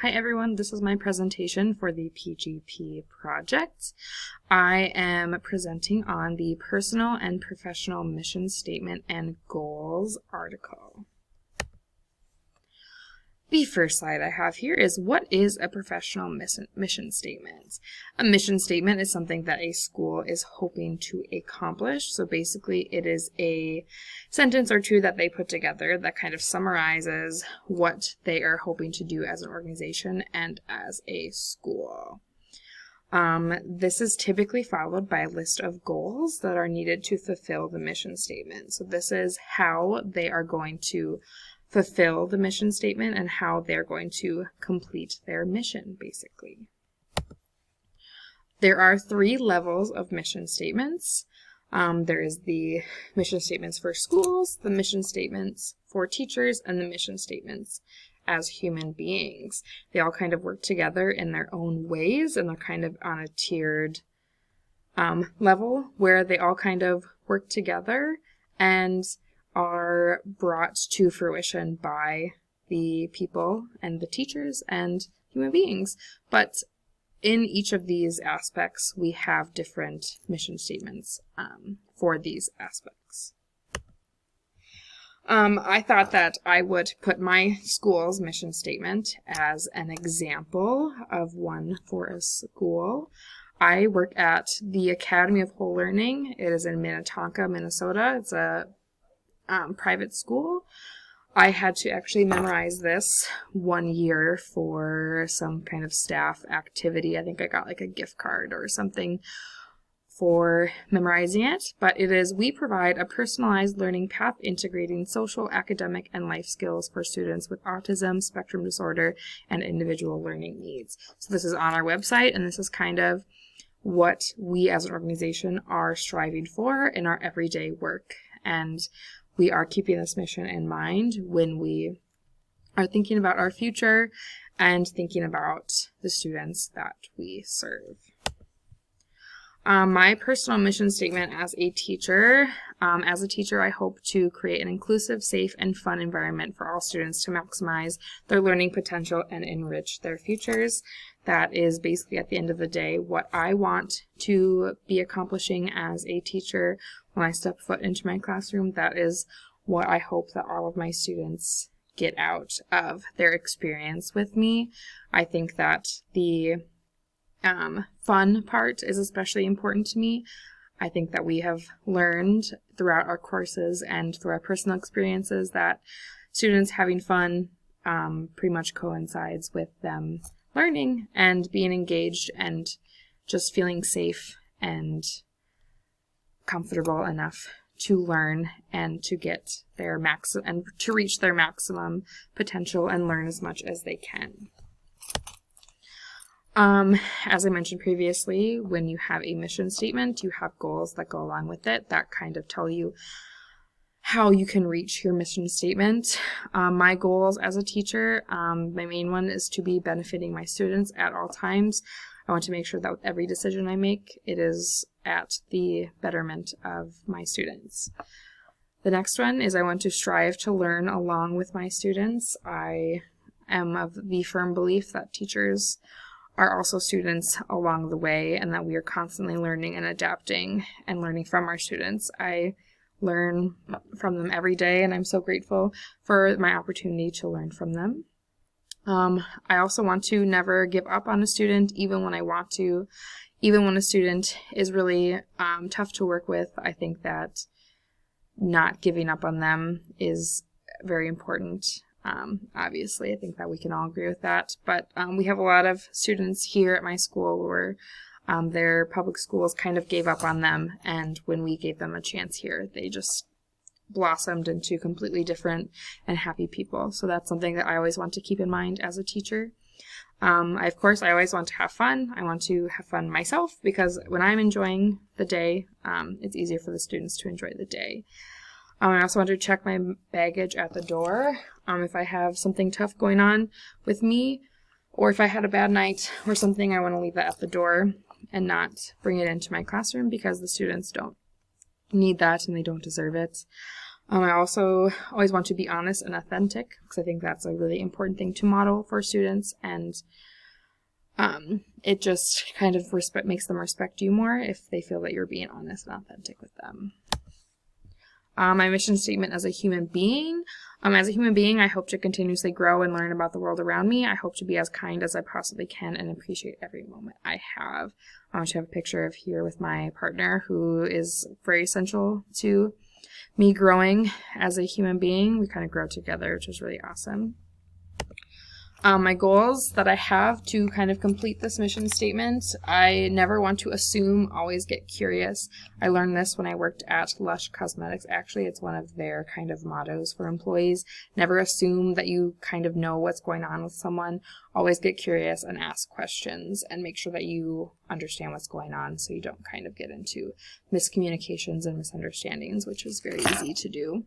Hi everyone, this is my presentation for the PGP project. I am presenting on the Personal and Professional Mission Statement and Goals article. The first slide I have here is what is a professional mission statement? A mission statement is something that a school is hoping to accomplish. So basically it is a sentence or two that they put together that kind of summarizes what they are hoping to do as an organization and as a school. This is typically followed by a list of goals that are needed to fulfill the mission statement. So this is how they are going to fulfill the mission statement and how they're going to complete their mission, basically. There are 3 levels of mission statements. There is the mission statements for schools, the mission statements for teachers, and the mission statements as human beings. They all kind of work together in their own ways, and they're kind of on a tiered level where they all kind of work together and are brought to fruition by the people and the teachers and human beings. But in each of these aspects, we have different mission statements for these aspects. I thought that I would put my school's mission statement as an example of one for a school. I work at the Academy of Whole Learning. It is in Minnetonka, Minnesota. It's a private school. I had to actually memorize this one year for some kind of staff activity. I think I got like a gift card or something for memorizing it, but it is, we provide a personalized learning path integrating social, academic, and life skills for students with autism, spectrum disorder, and individual learning needs. So this is on our website, and this is kind of what we as an organization are striving for in our everyday work. And we are keeping this mission in mind when we are thinking about our future and thinking about the students that we serve. My personal mission statement as a teacher. I hope to create an inclusive, safe, and fun environment for all students to maximize their learning potential and enrich their futures. That is basically, at the end of the day, what I want to be accomplishing as a teacher when I step foot into my classroom. That is what I hope that all of my students get out of their experience with me. I think that the fun part is especially important to me. I think that we have learned throughout our courses and through our personal experiences that students having fun pretty much coincides with them learning and being engaged and just feeling safe and comfortable enough to learn and to get their and to reach their maximum potential and learn as much as they can. As I mentioned previously, when you have a mission statement, you have goals that go along with it that kind of tell you how you can reach your mission statement. My goals as a teacher, my main one is to be benefiting my students at all times. I want to make sure that with every decision I make, it is at the betterment of my students. The next one is I want to strive to learn along with my students. I am of the firm belief that teachers are also students along the way and that we are constantly learning and adapting and learning from our students. I learn from them every day, and I'm so grateful for my opportunity to learn from them. I also want to never give up on a student, even when I want to. Even when a student is really tough to work with, I think that not giving up on them is very important. Obviously, I think that we can all agree with that. But we have a lot of students here at my school where their public schools kind of gave up on them, and when we gave them a chance here, they just blossomed into completely different and happy people. So that's something that I always want to keep in mind as a teacher. Of course, I always want to have fun. I want to have fun myself, because when I'm enjoying the day, it's easier for the students to enjoy the day. I also want to check my baggage at the door. If I have something tough going on with me, or if I had a bad night or something, I want to leave that at the door and not bring it into my classroom, because the students don't need that and they don't deserve it. I also always want to be honest and authentic, because I think that's a really important thing to model for students, and it just kind of makes them respect you more if they feel that you're being honest and authentic with them. My mission statement as a human being. I hope to continuously grow and learn about the world around me. I hope to be as kind as I possibly can and appreciate every moment I have. I want to have a picture of here with my partner, who is very essential to me growing as a human being. We kind of grow together, which is really awesome. My goals that I have to kind of complete this mission statement: I never want to assume, always get curious. I learned this when I worked at Lush Cosmetics. Actually, it's one of their kind of mottos for employees. Never assume that you kind of know what's going on with someone. Always get curious and ask questions and make sure that you understand what's going on, so you don't kind of get into miscommunications and misunderstandings, which is very easy to do.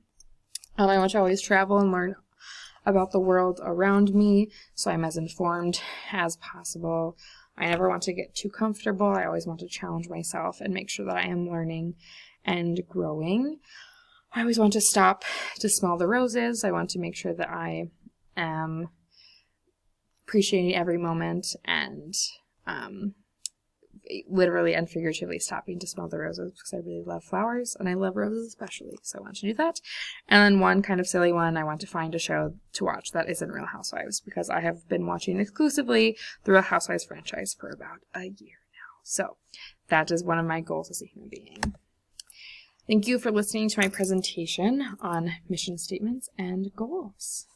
I want to always travel and learn about the world around me, so I'm as informed as possible. I never want to get too comfortable. I always want to challenge myself and make sure that I am learning and growing. I always want to stop to smell the roses. I want to make sure that I am appreciating every moment and literally and figuratively stopping to smell the roses, because I really love flowers and I love roses especially, so I want to do that. And then one kind of silly one, I want to find a show to watch that isn't Real Housewives, because I have been watching exclusively the Real Housewives franchise for about a year now. So that is one of my goals as a human being. Thank you for listening to my presentation on mission statements and goals.